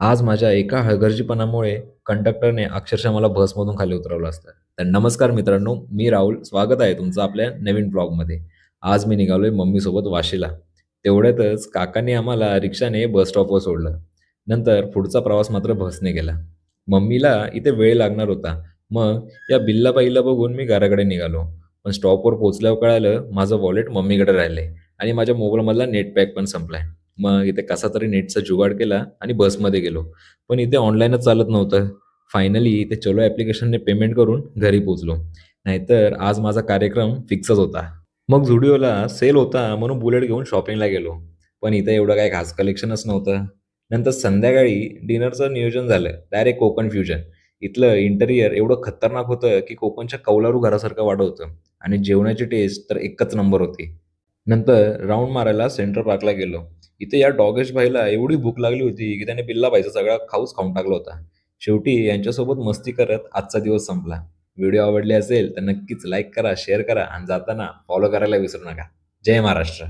आज माझ्या एका हलगर्जीपणामुळे कंडक्टरने अक्षरशः मला बसमधून खाली उतरवलं असतं. तर नमस्कार मित्रांनो, मी राहुल. स्वागत आहे तुमचं आपल्या नवीन ब्लॉगमध्ये. आज मी निघालोय मम्मीसोबत वाशीला. तेवढ्यातच काकांनी आम्हाला रिक्षाने बस स्टॉपवर सोडलं. नंतर पुढचा प्रवास मात्र बसने केला. मम्मीला इथे वेळ लागणार होता. मग या बिल्लाबाईला बघून मी घराकडे निघालो. पण स्टॉपवर पोहोचल्यावर कळालं माझं वॉलेट मम्मीकडे राहिलंय आणि माझ्या मोबाईलमधला नेट पॅक पण संपलाय. मग इथे कसा तरी नेटचा जुगाड केला आणि बसमध्ये गेलो. पण इथे ऑनलाईनच चालत नव्हतं. फायनली इथे चलो ॲप्लिकेशनने पेमेंट करून घरी पोहोचलो. नाहीतर आज माझा कार्यक्रम फिक्सच होता. मग झुडिओला सेल होता म्हणून बुलेट घेऊन शॉपिंगला गेलो. पण इथं एवढं काही खास कलेक्शनच नव्हतं. नंतर संध्याकाळी डिनरचं नियोजन झालं. Direct Konkan fusion. इथलं इंटेरियर एवढं खतरनाक होतं की कोकणच्या कौलारू घरासारखं वाटत होतं आणि जेवणाची टेस्ट तर एकच नंबर होती. नंतर राउंड मारायला सेंट्रल पार्कला गेलो. इथे या डॉगेश भाईला एवढी भूक लागली होती की त्याने बिल्ला भाईचा सगळा खाऊच खाऊन टाकला होता. शेवटी यांच्यासोबत मस्ती करत आजचा दिवस संपला. व्हिडिओ आवडले असेल तर नक्कीच लाईक करा, शेअर करा आणि जाताना फॉलो करायला विसरू नका. जय महाराष्ट्र.